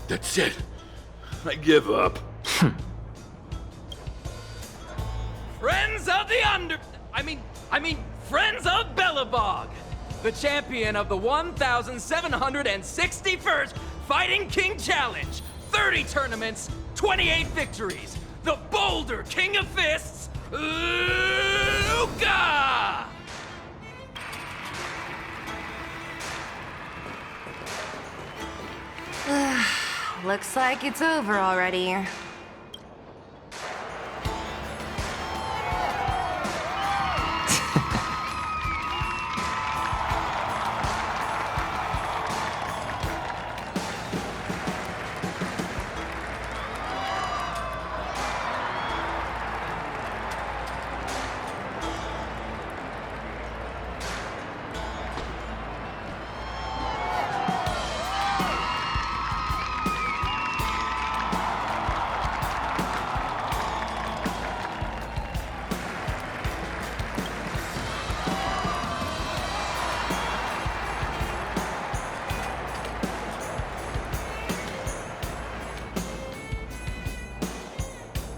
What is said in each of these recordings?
That's it. I give up. Friends of the Friends of Bellabog, the champion of the 1,761st Fighting King Challenge, 30 tournaments, 28 victories, the Boulder King of Fists, Luca! Looks like it's over already.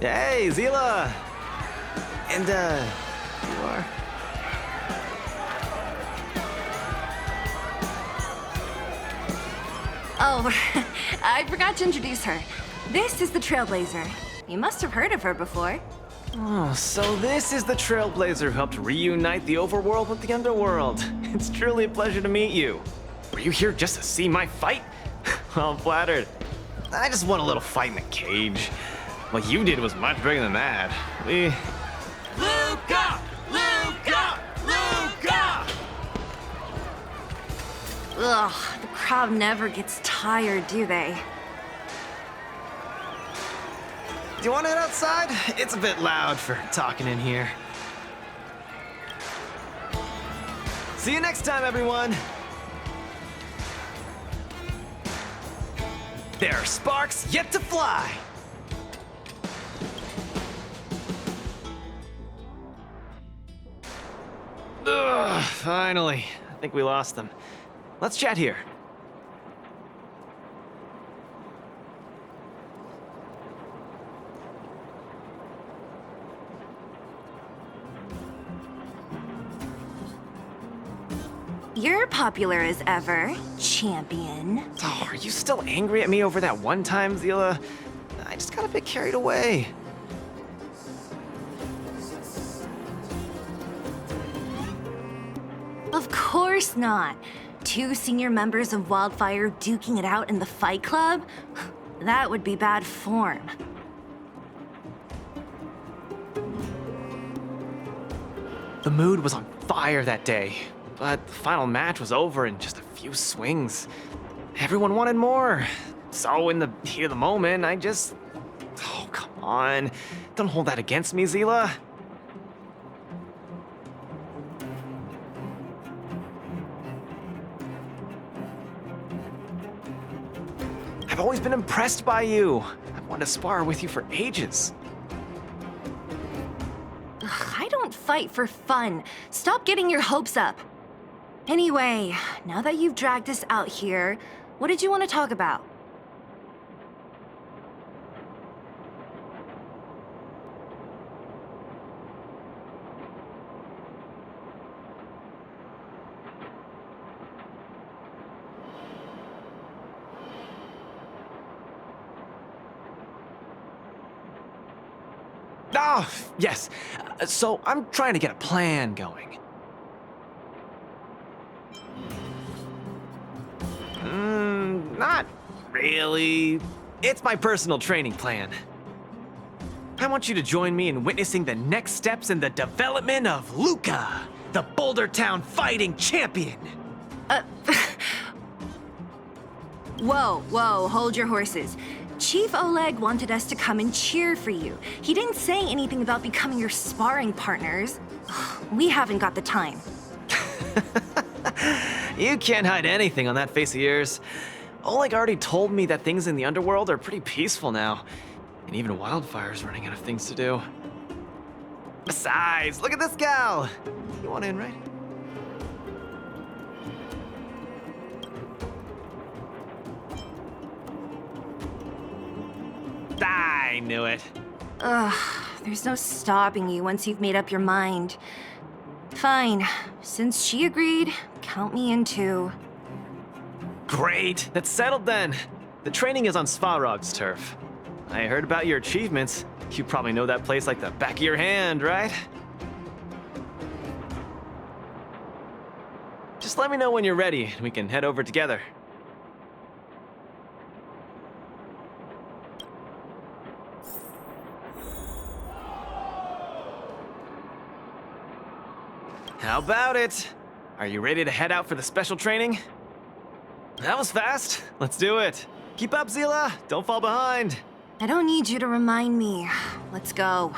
Hey, Zila! And, you are? Oh, I forgot to introduce her. This is the Trailblazer. You must have heard of her before. Oh, so this is the Trailblazer who helped reunite the overworld with the underworld. It's truly a pleasure to meet you. Were you here just to see my fight? Well, I'm flattered. I just want a little fight in the cage. What you did was much bigger than that. Luca! Luca! Luca! Ugh, the crowd never gets tired, do they? Do you want to head outside? It's a bit loud for talking in here. See you next time, everyone! There are sparks yet to fly! Ugh, finally. I think we lost them. Let's chat here. You're popular as ever, champion. Oh, are you still angry at me over that one time, Zila? I just got a bit carried away. Of course not. Two senior members of Wildfire duking it out in the Fight Club? That would be bad form. The mood was on fire that day, but the final match was over in just a few swings. Everyone wanted more. So in the heat of the moment, I just... Oh, come on. Don't hold that against me, Zila. I've always been impressed by you. I've wanted to spar with you for ages. Ugh, I don't fight for fun. Stop getting your hopes up. Anyway, now that you've dragged us out here, what did you want to talk about? Ah, yes. So I'm trying to get a plan going. Not really. It's my personal training plan. I want you to join me in witnessing the next steps in the development of Luca, the Boulder Town fighting champion. Whoa, hold your horses. Chief Oleg wanted us to come and cheer for you. He didn't say anything about becoming your sparring partners. We haven't got the time. You can't hide anything on that face of yours. Oleg already told me that things in the underworld are pretty peaceful now. And even Wildfire's running out of things to do. Besides, look at this gal! You want in, right? I knew it. Ugh, there's no stopping you once you've made up your mind. Fine. Since she agreed, count me in too. Great, that's settled then. The training is on Svarog's turf. I heard about your achievements. You probably know that place like the back of your hand, right? Just let me know when you're ready, and we can head over together. How about it? Are you ready to head out for the special training? That was fast. Let's do it. Keep up, Zila. Don't fall behind. I don't need you to remind me. Let's go.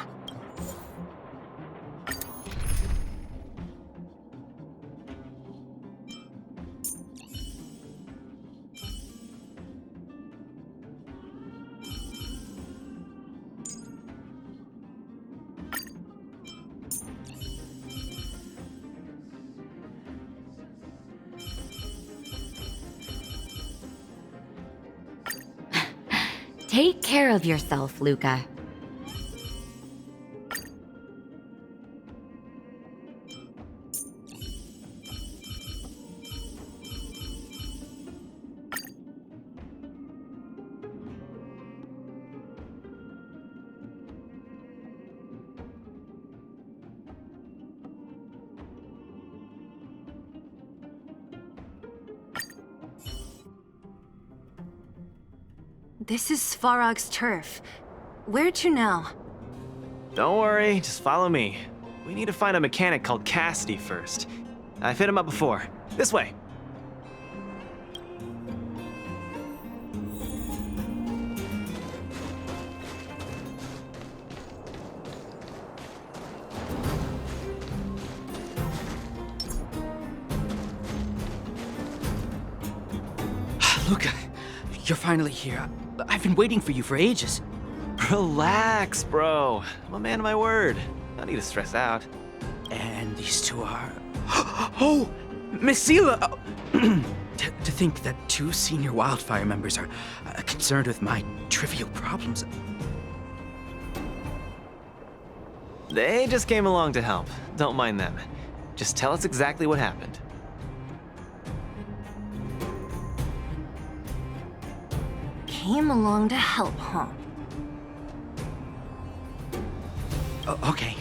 Take care of yourself, Luca. This is Svarog's turf. Where to now? Don't worry, just follow me. We need to find a mechanic called Cassidy first. I've hit him up before. This way. Luca, you're finally here. I've been waiting for you for ages. Relax, bro. I'm a man of my word. No need to stress out. And these two are... Oh! Miss Zila! To think that two senior Wildfire members are concerned with my trivial problems. They just came along to help. Don't mind them. Just tell us exactly what happened. Came along to help, huh? Okay.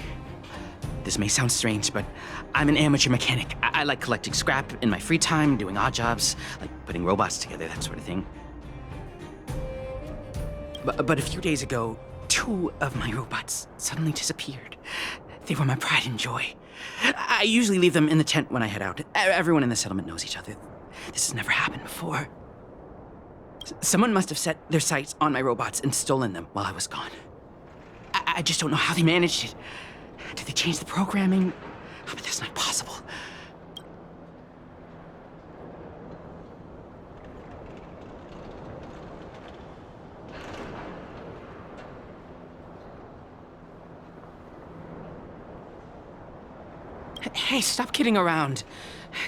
This may sound strange, but I'm an amateur mechanic. I like collecting scrap in my free time, doing odd jobs, like putting robots together, that sort of thing. But a few days ago, two of my robots suddenly disappeared. They were my pride and joy. I usually leave them in the tent when I head out. Everyone in the settlement knows each other. This has never happened before. Someone must have set their sights on my robots and stolen them while I was gone. I just don't know how they managed it. Did they change the programming? Oh, but that's not possible. Hey, stop kidding around.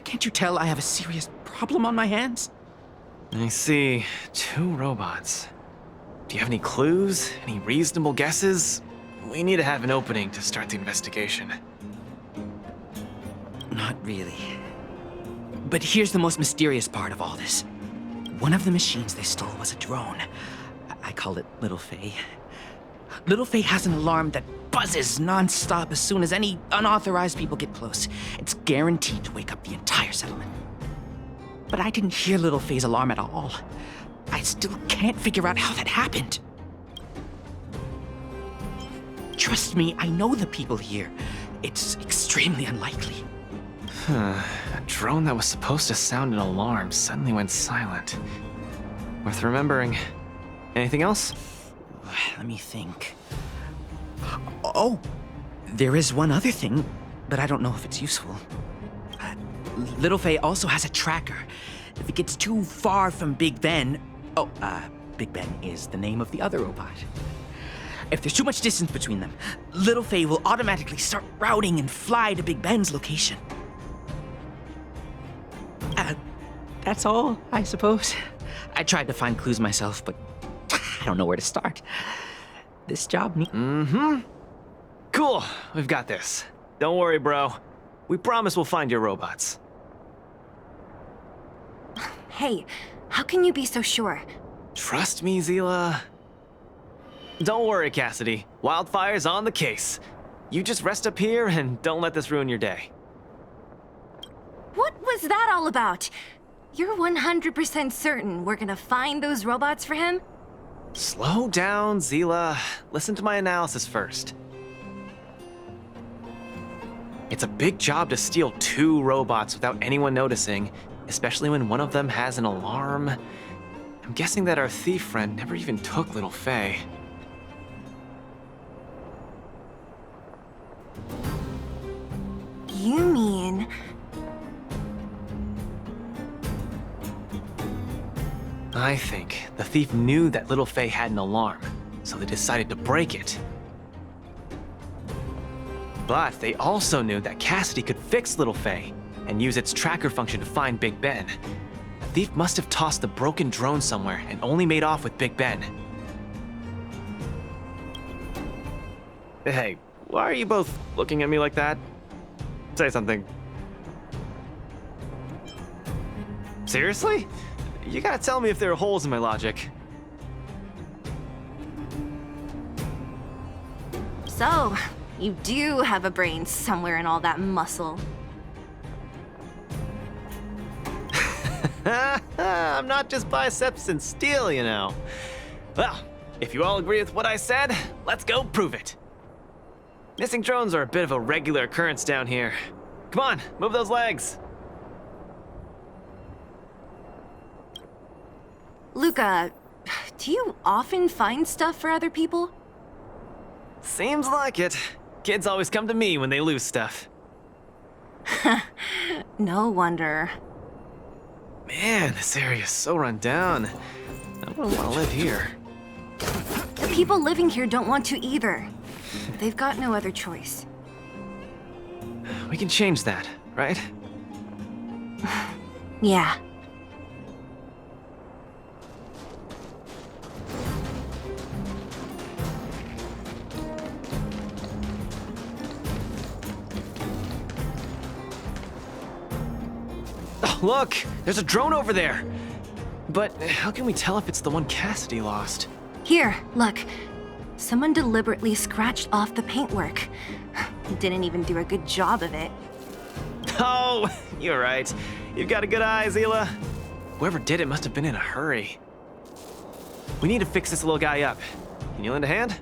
Can't you tell I have a serious problem on my hands? I see. Two robots. Do you have any clues? Any reasonable guesses? We need to have an opening to start the investigation. Not really. But here's the most mysterious part of all this. One of the machines they stole was a drone. I call it Little Faye. Little Faye has an alarm that buzzes non-stop as soon as any unauthorized people get close. It's guaranteed to wake up the entire settlement. But I didn't hear Little Faye's alarm at all. I still can't figure out how that happened. Trust me, I know the people here. It's extremely unlikely. A drone that was supposed to sound an alarm suddenly went silent. Worth remembering. Anything else? Let me think. Oh, there is one other thing, but I don't know if it's useful. Little Faye also has a tracker. If it gets too far from Big Ben... Big Ben is the name of the other robot. If there's too much distance between them, Little Faye will automatically start routing and fly to Big Ben's location. That's all, I suppose. I tried to find clues myself, but I don't know where to start. This job needs... Cool, we've got this. Don't worry, bro. We promise we'll find your robots. Hey, how can you be so sure? Trust me, Zila. Don't worry, Cassidy. Wildfire's on the case. You just rest up here and don't let this ruin your day. What was that all about? You're 100% certain we're gonna find those robots for him? Slow down, Zila. Listen to my analysis first. It's a big job to steal 2 robots without anyone noticing, especially when one of them has an alarm. I'm guessing that our thief friend never even took little Faye. You mean... I think the thief knew that little Faye had an alarm, so they decided to break it. But they also knew that Cassidy could fix little Faye and use its tracker function to find Big Ben. The thief must have tossed the broken drone somewhere and only made off with Big Ben. Hey, why are you both looking at me like that? Say something. Seriously? You gotta tell me if there are holes in my logic. So, you do have a brain somewhere in all that muscle. I'm not just biceps and steel, you know. Well, if you all agree with what I said, let's go prove it. Missing drones are a bit of a regular occurrence down here. Come on, move those legs. Luca, do you often find stuff for other people? Seems like it. Kids always come to me when they lose stuff. No wonder. Man, this area is so run down. I wouldn't want to live here. The people living here don't want to either. They've got no other choice. We can change that, right? Yeah. Oh, look! There's a drone over there! But how can we tell if it's the one Cassidy lost? Here, look. Someone deliberately scratched off the paintwork. Didn't even do a good job of it. Oh, you're right. You've got a good eye, Zila. Whoever did it must have been in a hurry. We need to fix this little guy up. Can you lend a hand?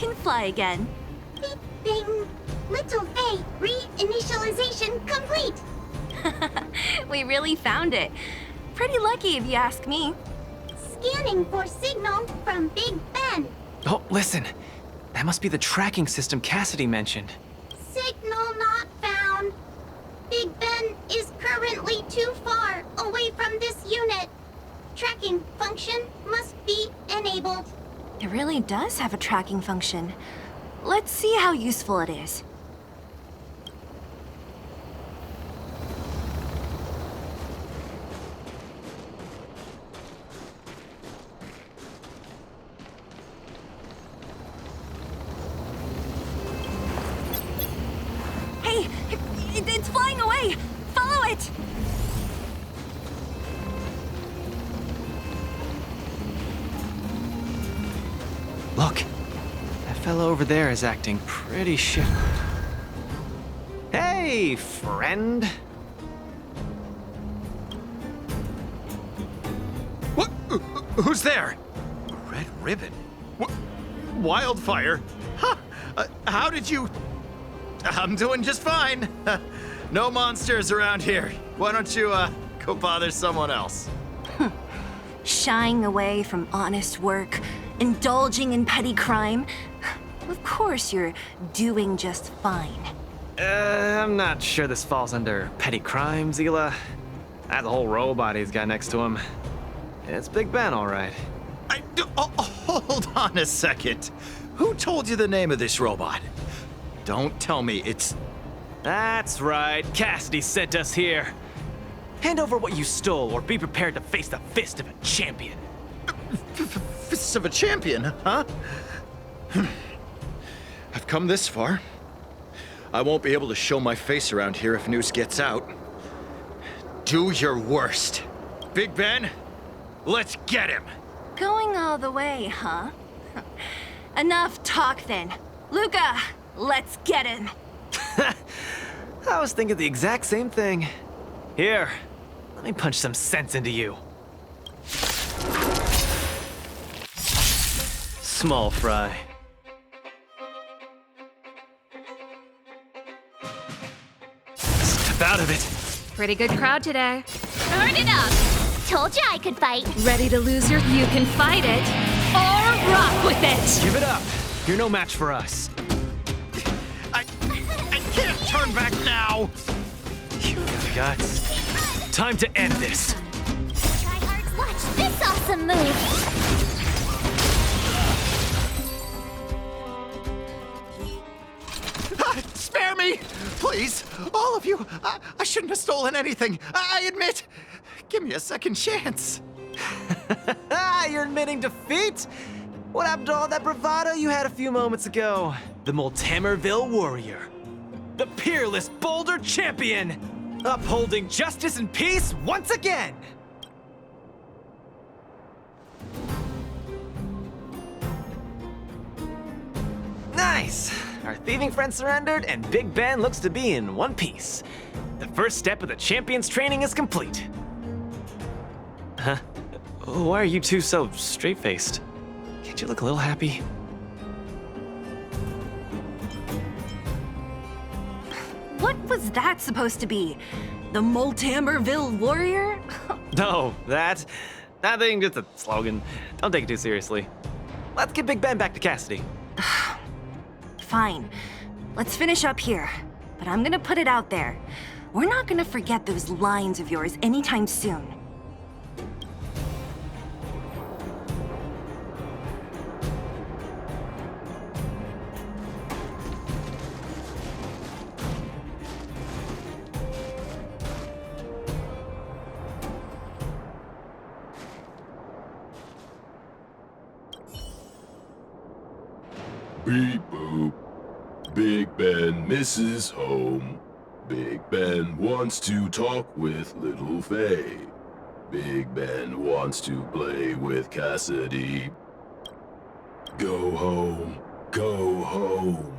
can fly again. Beep, bing. Little Faye, reinitialization complete. We really found it. Pretty lucky if you ask me. Scanning for signal from Big Ben. Oh, listen. That must be the tracking system Cassidy mentioned. Signal not found. Big Ben is currently too far away from this unit. Tracking function must be enabled. It really does have a tracking function. Let's see how useful it is. Hey, it's flying away! Follow it! Look, that fellow over there is acting pretty shifty. Hey, friend. What? Who's there? A red ribbon? What? Wildfire? Huh? How did you... I'm doing just fine. No monsters around here. Why don't you, go bother someone else? Shying away from honest work, indulging in petty crime. Of course you're doing just fine. I'm not sure this falls under petty crime, Zila. That whole robot he's got next to him. It's Big Ben, all right. Hold on a second. Who told you the name of this robot? Don't tell me it's... That's right. Cassidy sent us here. Hand over what you stole, or be prepared to face the fist of a champion. Fists of a champion, huh? I've come this far. I won't be able to show my face around here if news gets out. Do your worst. Big Ben, let's get him. Going all the way, huh? Enough talk then. Luca, let's get him. I was thinking the exact same thing. Here, let me punch some sense into you. Small fry. Step out of it. Pretty good crowd today. Turn it up. Told you I could fight. Ready to lose your... You can fight it, or rock with it! Give it up. You're no match for us. I can't turn back now. You got guts. Time to end this. Tryhards, watch this awesome move. Spare me, please, all of you. I shouldn't have stolen anything. I admit. Give me a second chance. You're admitting defeat? What happened to all that bravado you had a few moments ago? The Multamerville warrior. The peerless Boulder champion. Upholding justice and peace once again. Nice. Our thieving friend surrendered, and Big Ben looks to be in one piece. The first step of the champion's training is complete. Huh? Why are you two so straight-faced? Can't you look a little happy? What was that supposed to be? The Multamerville warrior? No, that thing just a slogan. Don't take it too seriously. Let's get Big Ben back to Cassidy. Fine. Let's finish up here. But I'm gonna put it out there. We're not gonna forget those lines of yours anytime soon. Beep boop. Big Ben misses home. Big Ben wants to talk with Little Faye. Big Ben wants to play with Cassidy. Go home. Go home.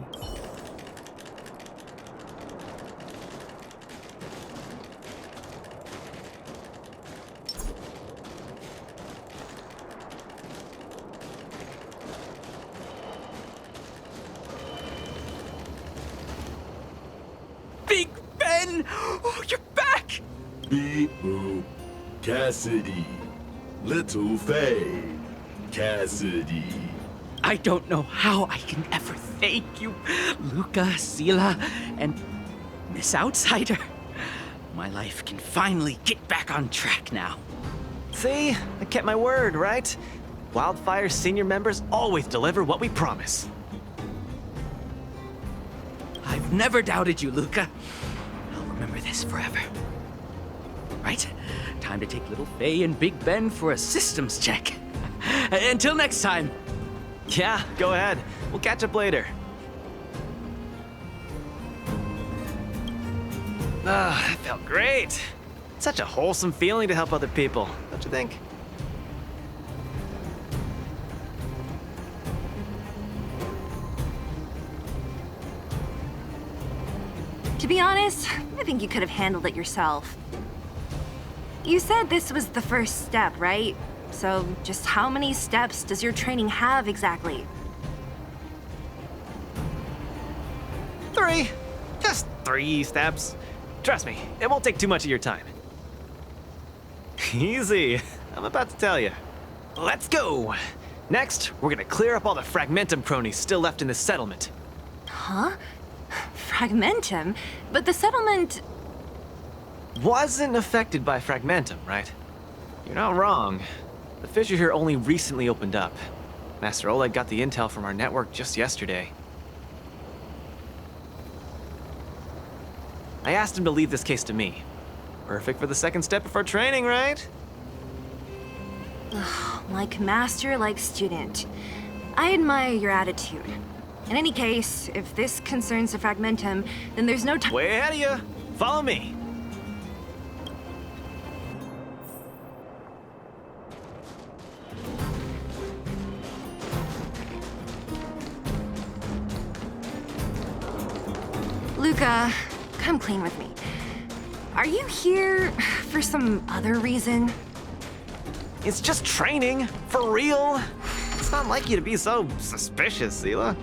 Boo. Cassidy. Little Faye. Cassidy. I don't know how I can ever thank you, Luca, Sela, and Miss Outsider. My life can finally get back on track now. See? I kept my word, right? Wildfire's senior members always deliver what we promise. I've never doubted you, Luca. I'll remember this forever. Right? Time to take little Faye and Big Ben for a systems check. Until next time. Yeah, go ahead. We'll catch up later. Ah, that felt great. Such a wholesome feeling to help other people, don't you think? To be honest, I think you could have handled it yourself. You said this was the first step, right? So just how many steps does your training have exactly? 3. Just 3 steps. Trust me, it won't take too much of your time. Easy. I'm about to tell you. Let's go. Next, we're gonna clear up all the Fragmentum cronies still left in this settlement. Huh? Fragmentum? But the settlement... Wasn't affected by Fragmentum, right? You're not wrong. The fissure here only recently opened up. Master Oleg got the intel from our network just yesterday. I asked him to leave this case to me. Perfect for the second step of our training, right? Like master, like student. I admire your attitude. In any case, if this concerns the Fragmentum, then there's no time. Way ahead of you. Follow me. Luca, come clean with me. Are you here for some other reason? It's just training, for real. It's not like you to be so suspicious, Sela.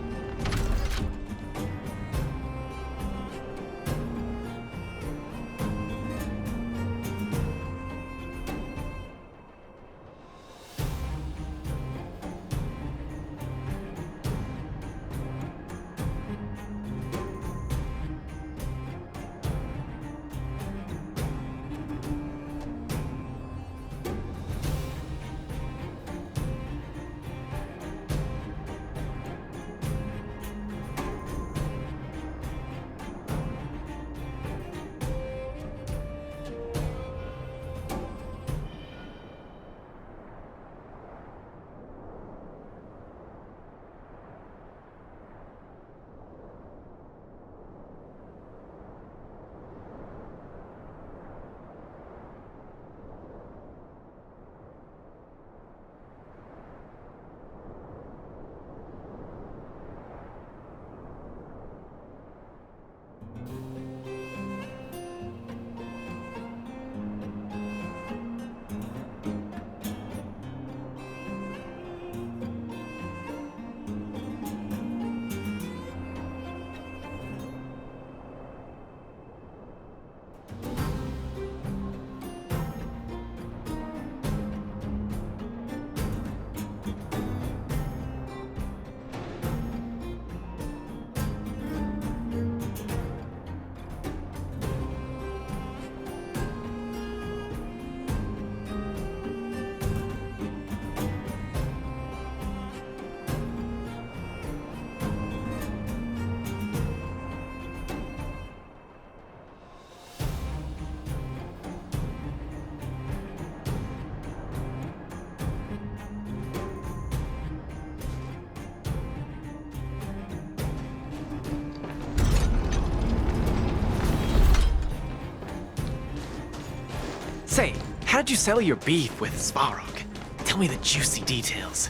Say, how did you settle your beef with Svarog? Tell me the juicy details.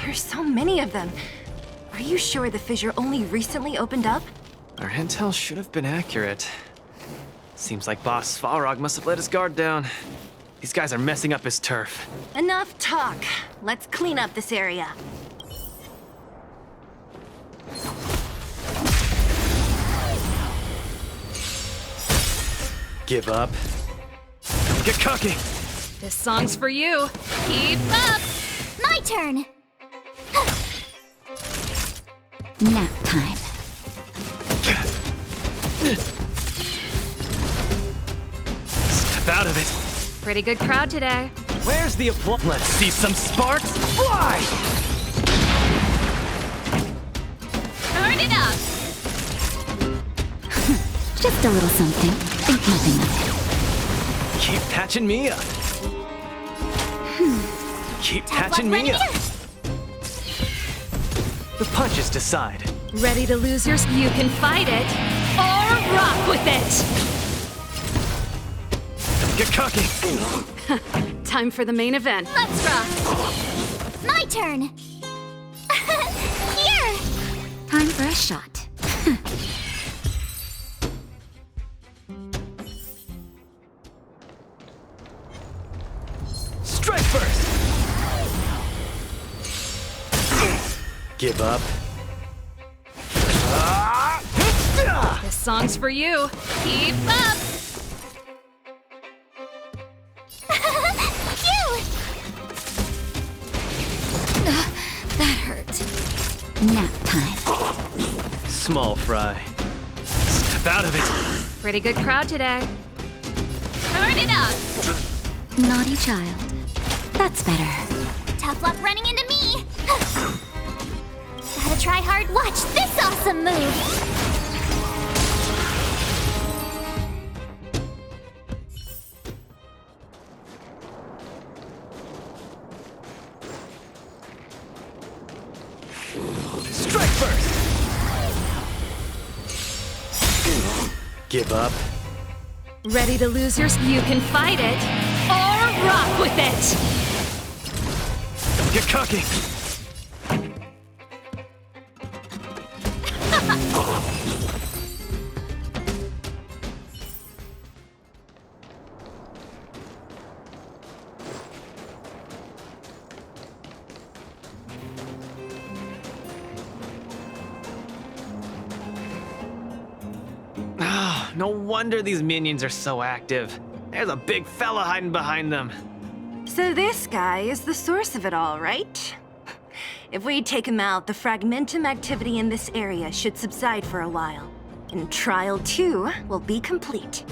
There's so many of them. Are you sure the fissure only recently opened up? Our intel should have been accurate. Seems like Boss Svarog must have let his guard down. These guys are messing up his turf. Enough talk. Let's clean up this area. Give up. Don't get cocky. This song's for you. Keep up! My turn. Nap time. Step out of it. Pretty good crowd today. Where's the applause? Let's see some sparks fly! Turn it up! Just a little something. Think nothing of it. Keep patching me up. Keep patching me up. The punches decide. Ready to lose your... You can fight it, or rock with it! Don't get cocky. Time for the main event. Let's rock. My turn. Here. Time for a shot. Strike first. Give up. This song's for you. Keep up! Phew. That hurt. Nap time. Small fry. Step out of it. Pretty good crowd today. Turn it up! Naughty child. That's better. Tough luck running into me. Gotta try hard. Watch this awesome move. Strike first. Give up. Ready to lose your... You can fight it, or rock with it! Don't get cocky. No wonder these minions are so active. There's a big fella hiding behind them. So this guy is the source of it all, right? If we take him out, the fragmentum activity in this area should subside for a while. And Trial 2 will be complete.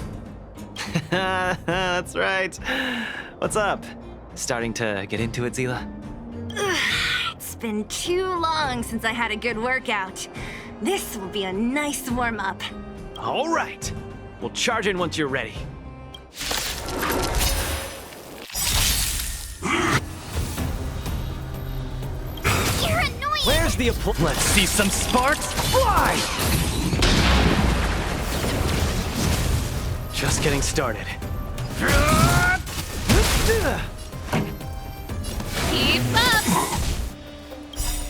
That's right. What's up? Starting to get into it, Zila? It's been too long since I had a good workout. This will be a nice warm-up. All right. We'll charge in once you're ready. You're annoying. Where's the applause? Let's see some sparks fly! Just getting started. Keep up!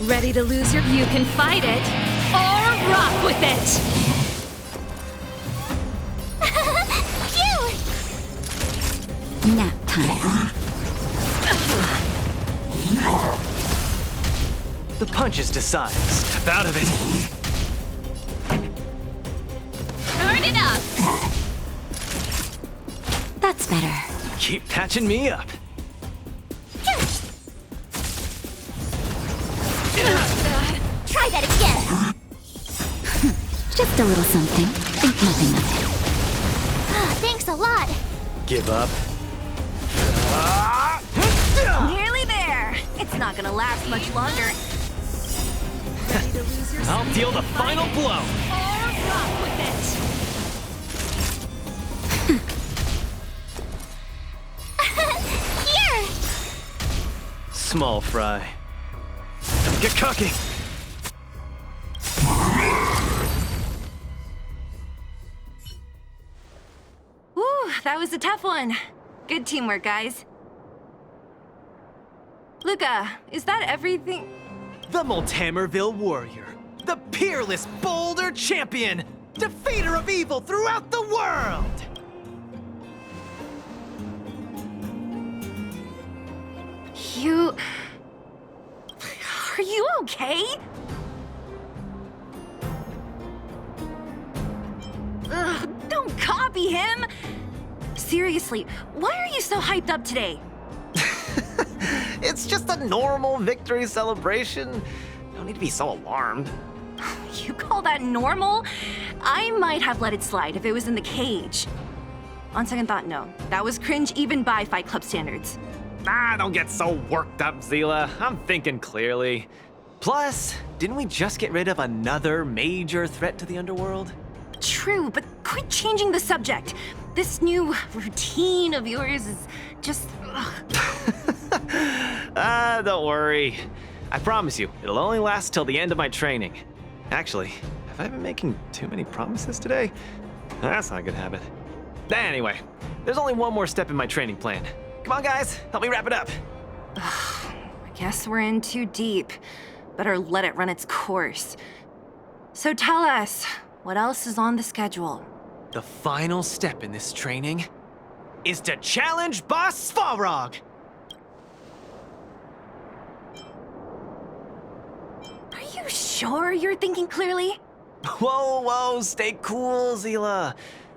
Ready to lose your... You can fight it, or rock with it! Phew. Nap time. The punches decide. Step out of it. Turn it up! That's better. Keep patching me up. Try that again. Just a little something. Think nothing of it. Thanks a lot. Give up. Nearly there. It's not gonna last much longer. Ready to lose your... I'll deal the final blow. Or rock with it! Here. Small fry. Don't get cocky. Whew, that was a tough one. Good teamwork, guys. Luca, is that everything? The Multamerville warrior. The peerless boulder champion. Defeater of evil throughout the world. You... Are you okay? Ugh, don't copy him! Seriously, why are you so hyped up today? It's just a normal victory celebration. No need to be so alarmed. You call that normal? I might have let it slide if it was in the cage. On second thought, no. That was cringe even by Fight Club standards. Don't get so worked up, Zila. I'm thinking clearly. Plus, didn't we just get rid of another major threat to the underworld? True, but quit changing the subject. This new routine of yours is just... Don't worry. I promise you, it'll only last till the end of my training. Actually, have I been making too many promises today? That's not a good habit. Anyway, there's only one more step in my training plan. Come on, guys, help me wrap it up. I guess we're in too deep. Better let it run its course. So tell us, what else is on the schedule? The final step in this training is to challenge Boss Svarog. Are you sure you're thinking clearly? Whoa, stay cool, Zila.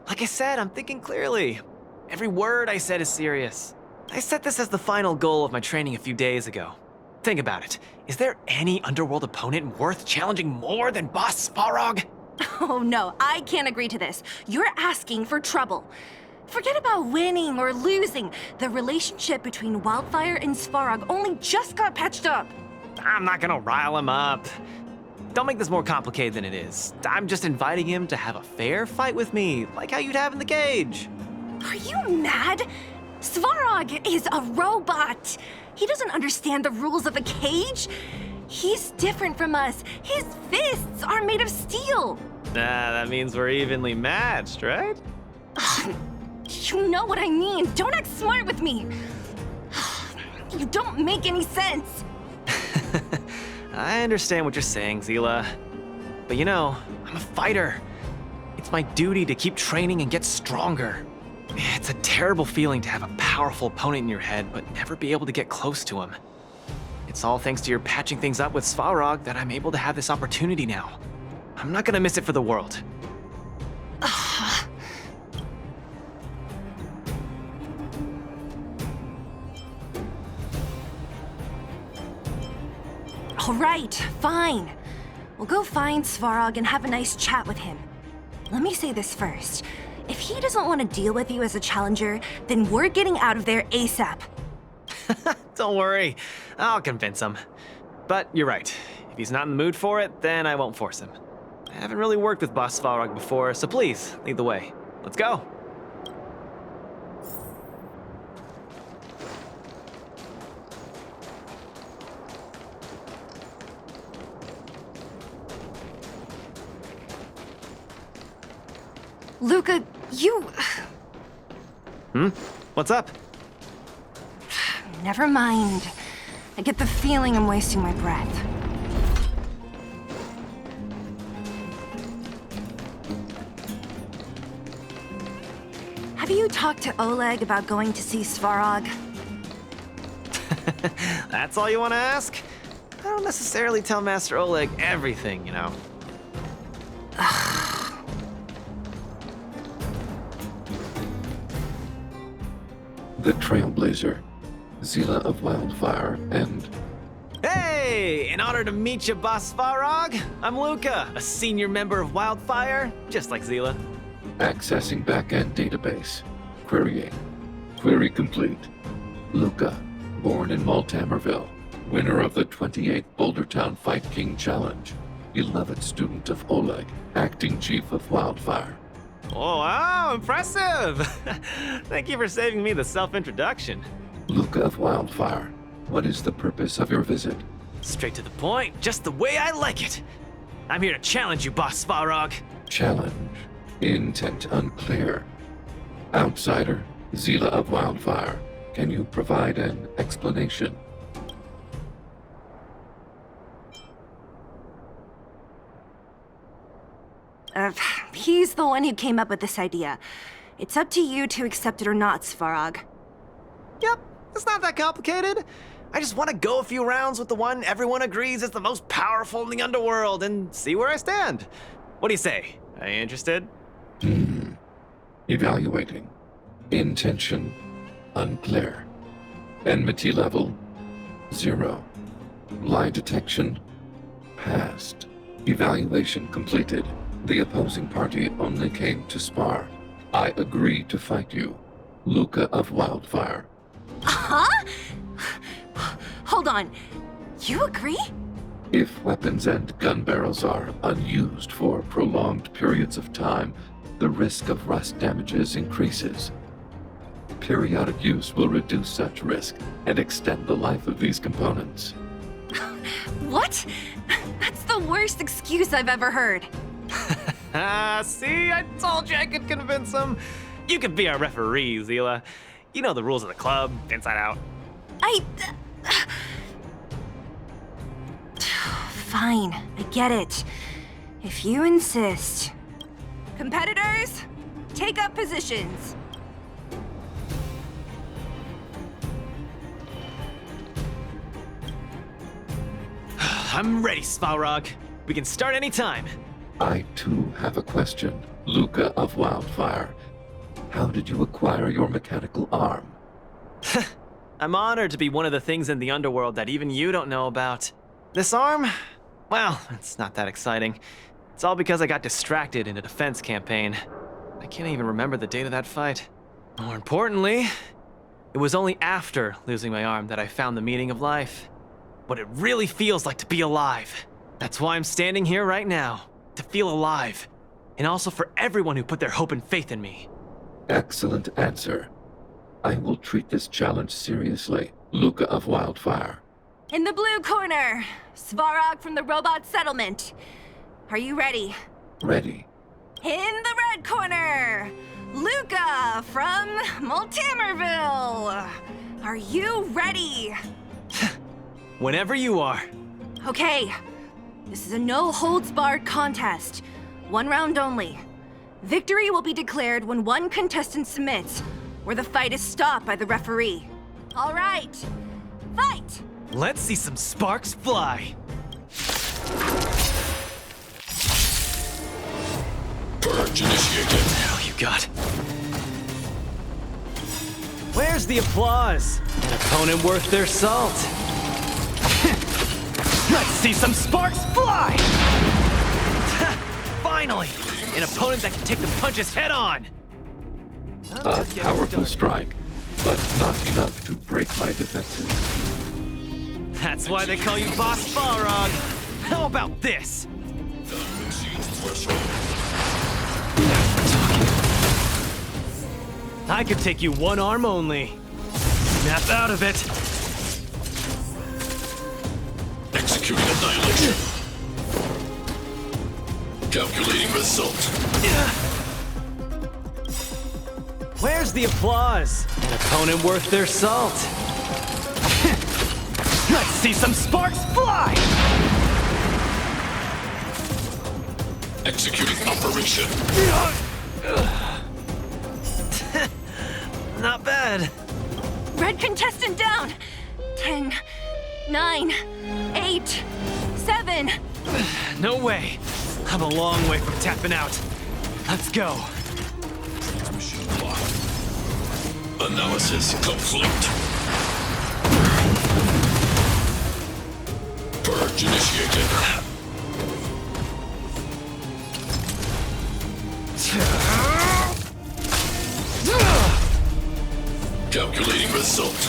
Like I said, I'm thinking clearly. Every word I said is serious. I set this as the final goal of my training a few days ago. Think about it. Is there any underworld opponent worth challenging more than Boss Svarog? Oh no, I can't agree to this. You're asking for trouble. Forget about winning or losing. The relationship between Wildfire and Svarog only just got patched up. I'm not gonna rile him up. Don't make this more complicated than it is. I'm just inviting him to have a fair fight with me, like how you'd have in the cage. Are you mad? Svarog is a robot. He doesn't understand the rules of a cage. He's different from us. His fists are made of steel. That means we're evenly matched, right? You know what I mean. Don't act smart with me. You don't make any sense. I understand what you're saying, Zila. But you know, I'm a fighter. It's my duty to keep training and get stronger. It's a terrible feeling to have a powerful opponent in your head, but never be able to get close to him. It's all thanks to your patching things up with Svarog that I'm able to have this opportunity now. I'm not gonna miss it for the world. All right, fine. We'll go find Svarog and have a nice chat with him. Let me say this first. If he doesn't want to deal with you as a challenger, then we're getting out of there ASAP. Don't worry, I'll convince him. But you're right. If he's not in the mood for it, then I won't force him. I haven't really worked with Boss Svarog before, so please, lead the way. Let's go. Luca, you... What's up? Never mind. I get the feeling I'm wasting my breath. Have you talked to Oleg about going to see Svarog? That's all you want to ask? I don't necessarily tell Master Oleg everything, you know. The Trailblazer, Zila of Wildfire, and... Hey! In honor to meet you, Boss Svarog, I'm Luca, a senior member of Wildfire, just like Zila. Accessing backend database. Querying. Query complete. Luca, born in Maltamerville, winner of the 28th Bouldertown Fight King Challenge, 11th student of Oleg, acting chief of Wildfire. Oh, wow, impressive! Thank you for saving me the self-introduction. Luca of Wildfire, what is the purpose of your visit? Straight to the point, just the way I like it. I'm here to challenge you, Boss Svarog. Challenge. Intent unclear. Outsider, Zila of Wildfire, can you provide an explanation? He's the one who came up with this idea. It's up to you to accept it or not, Svarog. Yep, it's not that complicated. I just want to go a few rounds with the one everyone agrees is the most powerful in the underworld and see where I stand. What do you say? Are you interested? Evaluating. Intention unclear. Enmity level 0. Lie detection passed. Evaluation completed. The opposing party only came to spar. I agree to fight you. Luca of Wildfire. Huh? Hold on. You agree? If weapons and gun barrels are unused for prolonged periods of time, the risk of rust damages increases. Periodic use will reduce such risk and extend the life of these components. What? That's the worst excuse I've ever heard. See, I told you I could convince him. You could be our referee, Zila. You know the rules of the club, inside out. Fine, I get it. If you insist. Competitors, take up positions. I'm ready, Svarog. We can start anytime. I too have a question. Luca of Wildfire. How did you acquire your mechanical arm? I'm honored to be one of the things in the underworld that even you don't know about. This arm? Well, it's not that exciting. It's all because I got distracted in a defense campaign. I can't even remember the date of that fight. More importantly, it was only after losing my arm that I found the meaning of life. What it really feels like to be alive. That's why I'm standing here right now. To feel alive. And also for everyone who put their hope and faith in me. Excellent answer. I will treat this challenge seriously. Luca of Wildfire. In the blue corner, Svarog from the robot settlement. Are you ready? Ready. In the red corner, Luca from Multimerville. Are you ready? Whenever you are. Okay, this is a no-holds-barred contest. 1 round only. Victory will be declared when one contestant submits, or the fight is stopped by the referee. All right, fight! Let's see some sparks fly. Purge initiated. Oh, you got. Where's the applause? An opponent worth their salt. Let's see some sparks fly! Finally! An opponent that can take the punches head on! A powerful strike, but not enough to break my defenses. That's why they call you Boss Balrog. How about this? I could take you one arm only. Snap out of it. Executing annihilation. Calculating result. Where's the applause? An opponent worth their salt. Let's see some sparks fly! Executing operation. Not bad. Red contestant down. 10, 9, 8, 7. No way. I'm a long way from tapping out. Let's go. Machine locked. Analysis complete. Purge initiated. Calculating result.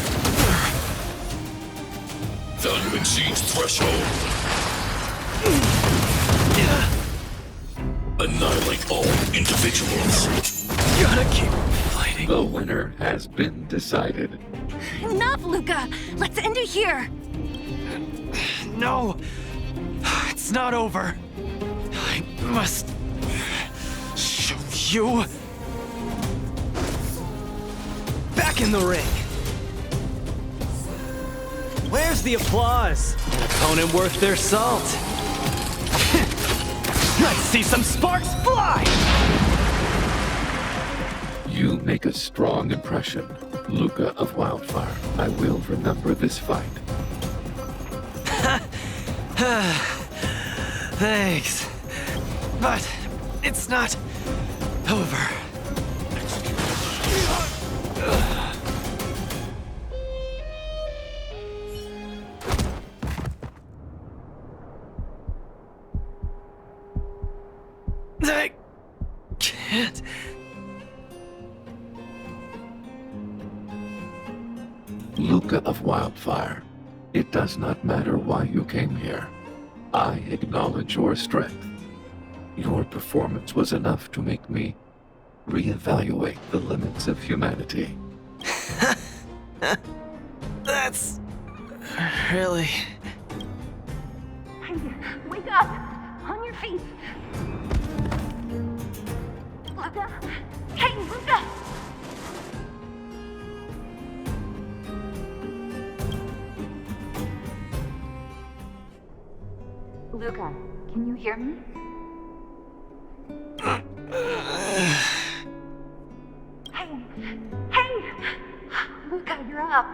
Value exceeds threshold. Annihilate all individuals. Gotta keep fighting. The winner has been decided. Enough, Luca. Let's end it here. No! It's not over. I must show you. Back in the ring. Where's the applause? An opponent worth their salt. Let's see some sparks fly! You make a strong impression, Luca of Wildfire. I will remember this fight. Thanks. But it's not over. I can't. Luca of Wildfire, it does not matter why you came here. I acknowledge your strength. Your performance was enough to make me reevaluate the limits of humanity. That's really... Wake up! On your feet! Luca! Hey, Luca! Luca, can you hear me? Hey! Luca, you're up!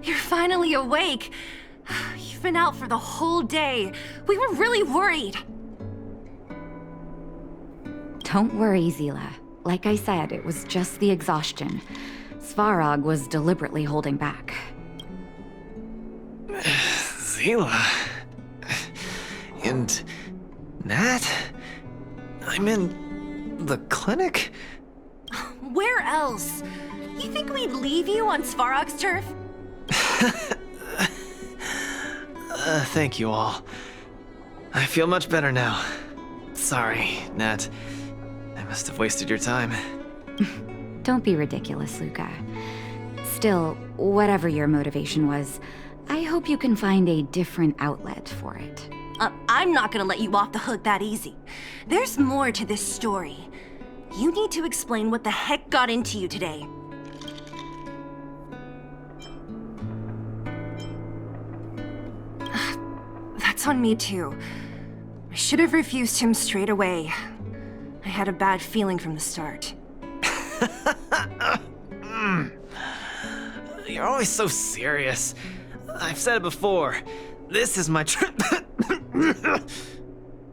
You're finally awake! You've been out for the whole day. We were really worried. Don't worry, Zila. Like I said, it was just the exhaustion. Svarog was deliberately holding back. Zila... And... Nat? I'm in... the clinic? Where else? You think we'd leave you on Svarog's turf? Thank you all. I feel much better now. Sorry, Nat. I must have wasted your time. Don't be ridiculous, Luca. Still, whatever your motivation was, I hope you can find a different outlet for it. I'm not gonna let you off the hook that easy. There's more to this story. You need to explain what the heck got into you today. That's on me too. I should have refused him straight away. I had a bad feeling from the start. You're always so serious. I've said it before. This is my trip.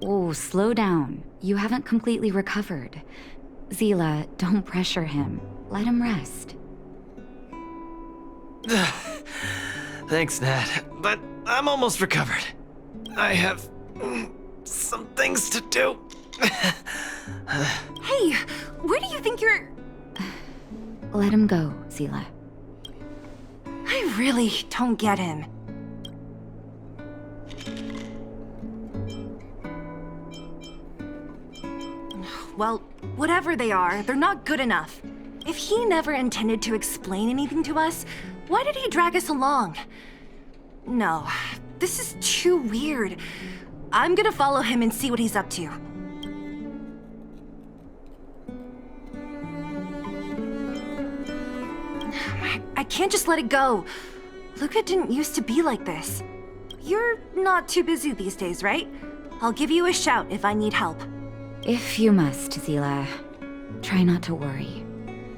Oh, slow down. You haven't completely recovered. Zila, don't pressure him. Let him rest. Thanks, Nat, but I'm almost recovered. I have some things to do. Hey, where do you think you're... Let him go, Zila. I really don't get him. Well, whatever they are, they're not good enough. If he never intended to explain anything to us, why did he drag us along? No, this is too weird. I'm gonna follow him and see what he's up to. I can't just let it go. Luca didn't used to be like this. You're not too busy these days, right? I'll give you a shout if I need help. If you must, Zila, try not to worry.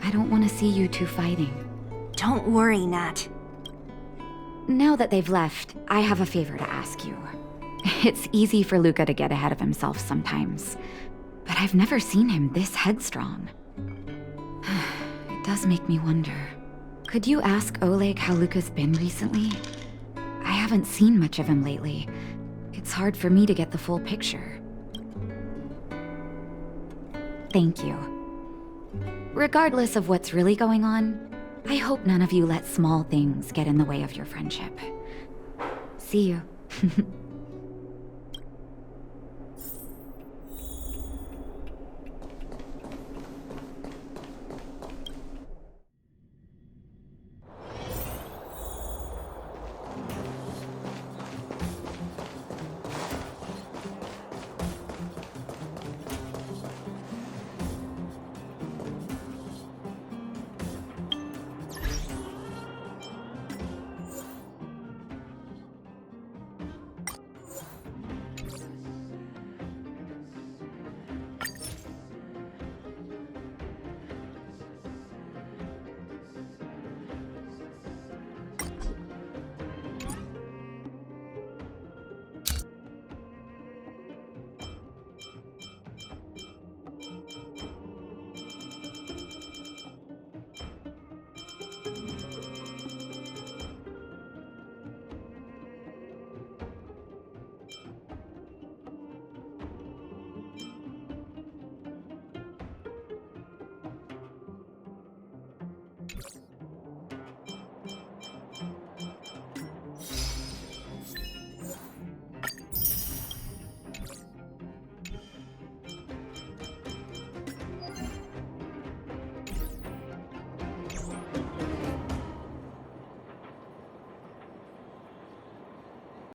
I don't want to see you two fighting. Don't worry, Nat. Now that they've left, I have a favor to ask you. It's easy for Luca to get ahead of himself sometimes, but I've never seen him this headstrong. It does make me wonder. Could you ask Oleg how Luca's been recently? I haven't seen much of him lately. It's hard for me to get the full picture. Thank you. Regardless of what's really going on, I hope none of you let small things get in the way of your friendship. See you.